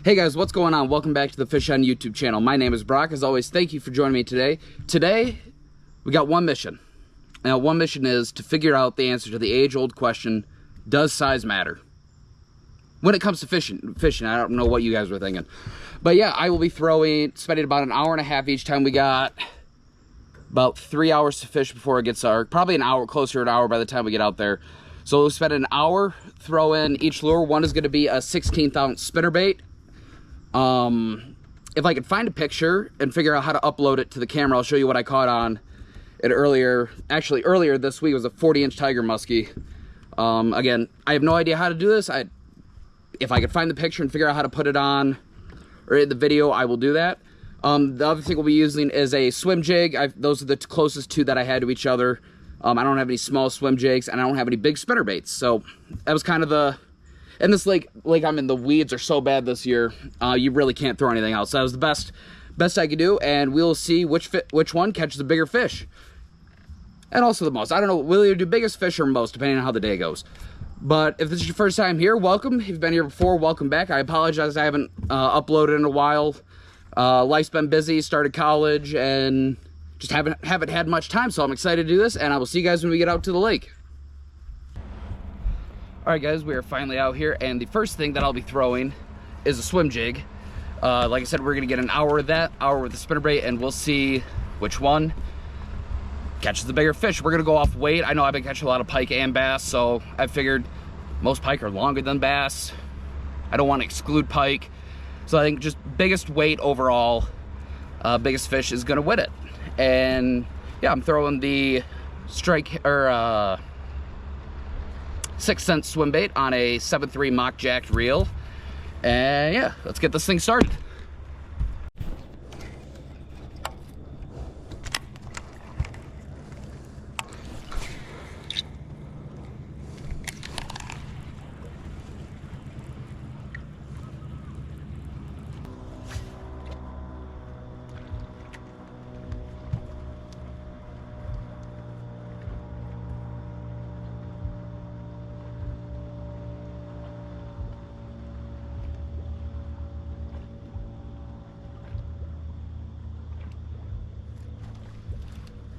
Hey guys, what's going on? Welcome back to the Fish On YouTube channel. My name is Brock. As always, thank you for joining me today. Today, we got one mission. Now, one mission is to figure out the answer to the age-old question, does size matter? When it comes to fishing, I don't know what you guys were thinking. But yeah, I will be spending about an hour and a half each time. We got about 3 hours to fish before it gets dark. Probably an hour, closer to an hour by the time we get out there. So we'll spend an hour throwing each lure. One is going to be a 16th ounce spinnerbait. If I can find a picture and figure out how to upload it to the camera, I'll show you what I caught on it earlier. Actually, earlier this week was a 40-inch tiger muskie. Again, I have no idea how to do this. If I could find the picture and figure out how to put it on or in the video, I will do that. The other thing we'll be using is a swim jig. Those are the closest two that I had to each other. I don't have any small swim jigs, and I don't have any big spinnerbaits. So that was kind of the... And this lake I'm in, the weeds are so bad this year, you really can't throw anything else. So that was the best I could do, and we'll see which one catches the bigger fish. And also the most. I don't know, we'll either do biggest fish or most, depending on how the day goes. But if this is your first time here, welcome. If you've been here before, welcome back. I apologize I haven't uploaded in a while. Life's been busy, started college, and just haven't had much time, so I'm excited to do this, and I will see you guys when we get out to the lake. Alright guys, we are finally out here, and the first thing that I'll be throwing is a swim jig. Like I said, we're going to get an hour of that, hour with the spinnerbait, and we'll see which one catches the bigger fish. We're going to go off weight. I know I've been catching a lot of pike and bass, so I figured most pike are longer than bass. I don't want to exclude pike. So I think just biggest weight overall, biggest fish is going to win it. And yeah, I'm throwing the strike, or 6 cent swim bait on a 7.3 mock jacked reel. And yeah, let's get this thing started.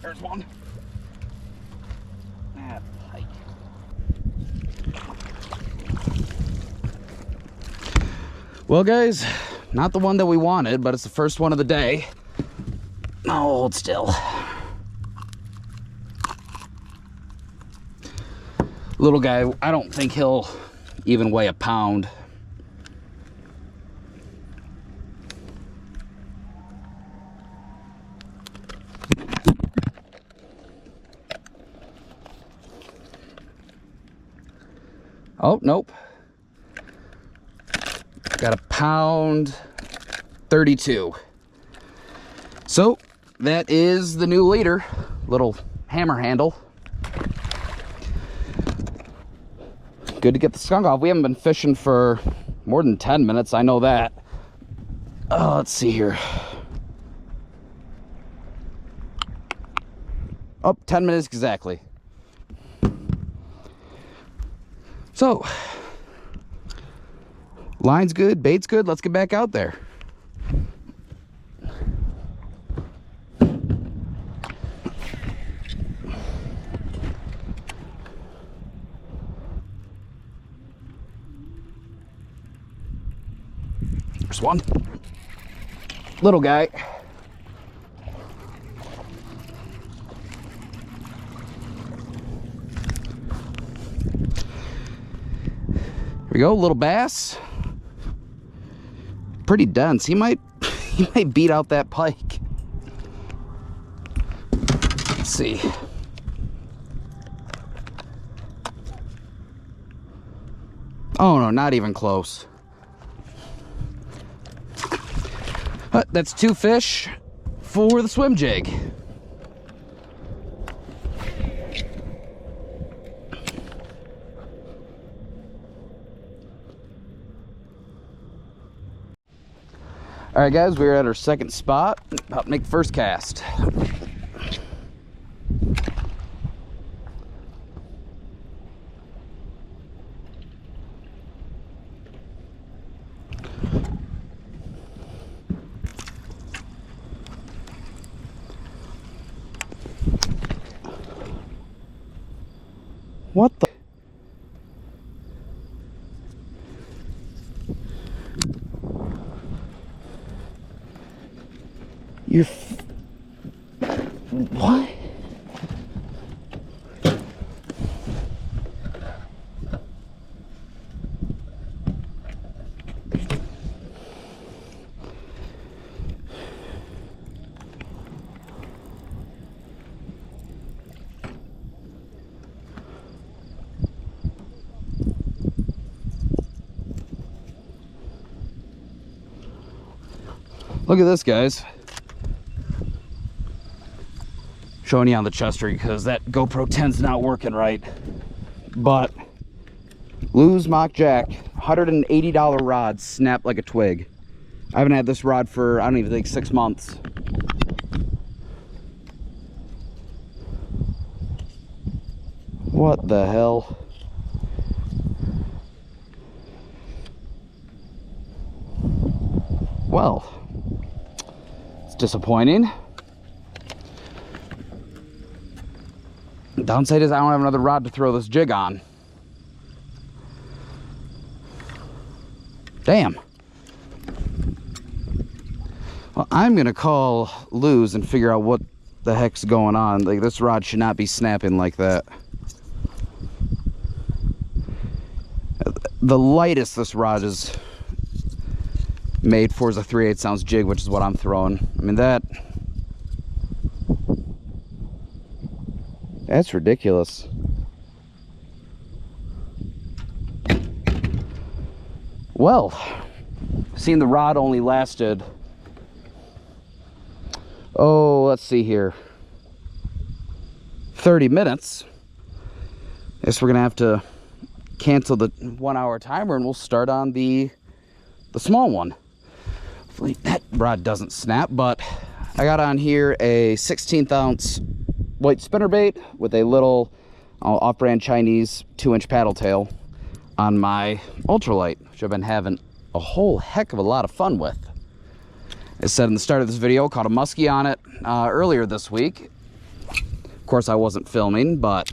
There's one. Ah, pike. Well, guys, not the one that we wanted, but it's the first one of the day. Oh, hold still. Little guy, I don't think he'll even weigh a pound. Oh, nope. Got a pound 32. So that is the new leader. Little hammer handle. Good to get the skunk off. We haven't been fishing for more than 10 minutes. I know that. Oh, let's see here. Oh, 10 minutes exactly. So, line's good, bait's good, let's get back out there. There's one. Little guy. Here we go, little bass. Pretty dense. He might beat out that pike. Let's see. Oh no, not even close. That's 2 fish for the swim jig. All right, guys, we're at our second spot. About to make the first cast. What the? You're... What? Look at this, guys. Showing you on the chest rig because that GoPro 10's not working right. But Lew's Mock Jack, $180 rod, snapped like a twig. I haven't had this rod for, I don't even think, 6 months. What the hell? Well, it's disappointing. The downside is I don't have another rod to throw this jig on. Damn. Well, I'm gonna call Lew's and figure out what the heck's going on. Like, this rod should not be snapping like that. The lightest this rod is made for is a 3/8 ounce jig, which is what I'm throwing. I mean, that's ridiculous. Well, seeing the rod only lasted, oh, let's see here, 30 minutes. I guess we're gonna have to cancel the 1 hour timer and we'll start on the small one. Hopefully that rod doesn't snap, but I got on here a 16th ounce white spinnerbait with a little off-brand Chinese 2-inch paddle tail on my ultralight, which I've been having a whole heck of a lot of fun with. As I said in the start of this video, caught a muskie on it earlier this week. Of course, I wasn't filming, but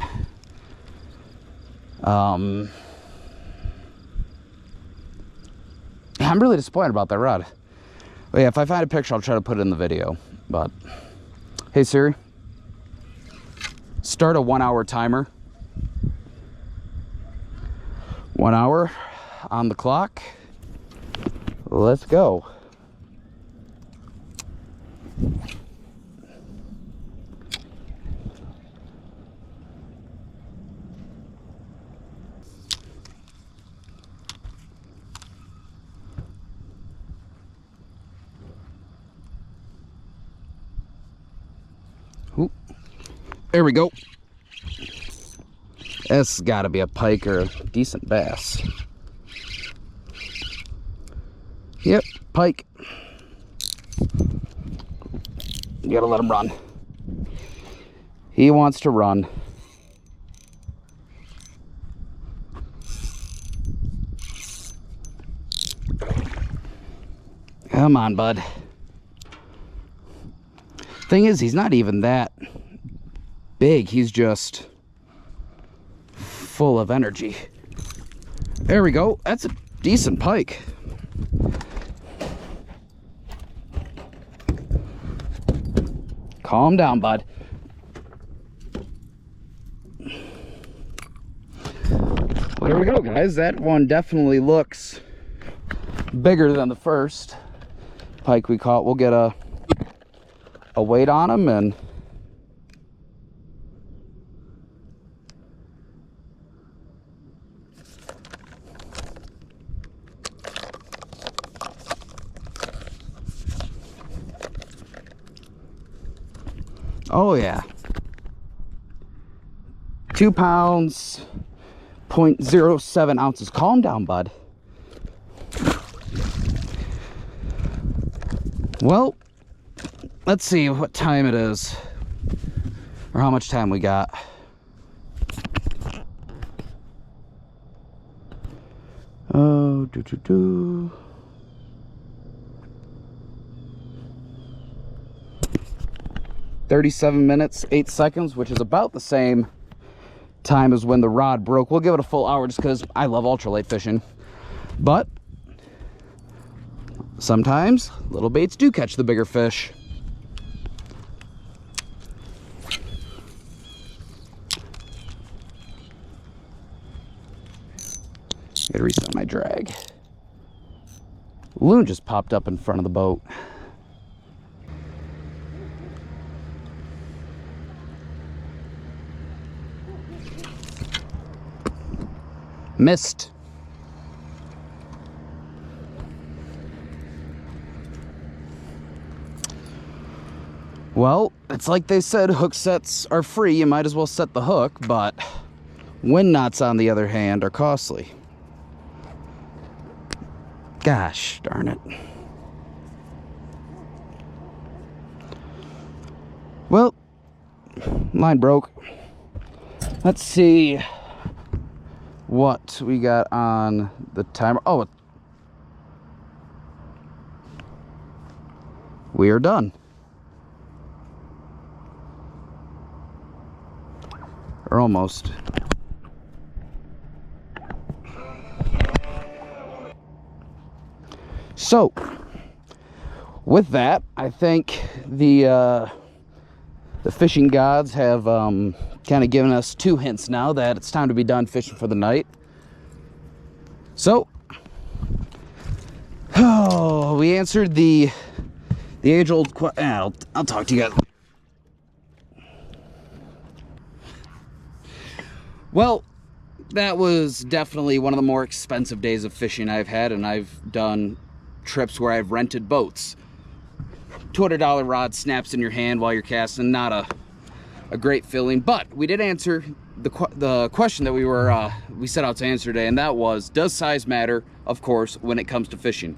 I'm really disappointed about that rod. But yeah, if I find a picture, I'll try to put it in the video. But hey Siri, start a 1 hour timer. 1 hour on the clock. Let's go. Ooh, there we go. That's got to be a pike or a decent bass. Yep, pike. You gotta let him run. He wants to run. Come on, bud. Thing is, he's not even that big. He's just full of energy. There we go. That's a decent pike. Calm down, bud. Well, there we go, guys. That one definitely looks bigger than the first pike we caught. We'll get a weight on him and oh yeah, 2 pounds, 0.07 ounces. Calm down, bud. Well, let's see what time it is, or how much time we got. Oh, 37 minutes, 8 seconds, which is about the same time is when the rod broke. We'll give it a full hour just because I love ultralight fishing. But sometimes little baits do catch the bigger fish. Gotta reset my drag. Loon just popped up in front of the boat. Missed. Well, it's like they said, hook sets are free. You might as well set the hook, but wind knots, on the other hand, are costly. Gosh darn it. Well, line broke. Let's see what we got on the timer. Oh, we are done. Or almost. So, with that, I think the fishing gods have kind of given us 2 hints now that it's time to be done fishing for the night. So, we answered the age-old question. I'll talk to you guys. Well, that was definitely one of the more expensive days of fishing I've had, and I've done trips where I've rented boats. $200 rod snaps in your hand while you're casting. Not a great feeling, but we did answer the question that we set out to answer today, and that was, does size matter? Of course, when it comes to fishing.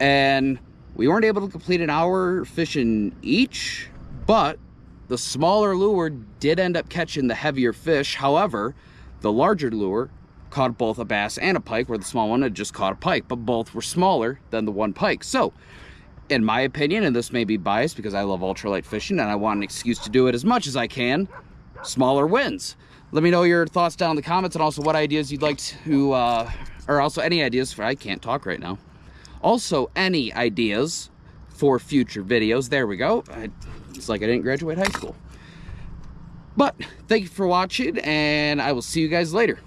And we weren't able to complete an hour fishing each, but the smaller lure did end up catching the heavier fish. However, the larger lure caught both a bass and a pike, where the small one had just caught a pike, but both were smaller than the one pike. So, in my opinion, and this may be biased because I love ultralight fishing and I want an excuse to do it as much as I can, smaller wins. Let me know your thoughts down in the comments, and also what ideas you'd like to, or also any ideas for, I can't talk right now. Also, any ideas for future videos. There we go. It's like I didn't graduate high school. But thank you for watching, and I will see you guys later.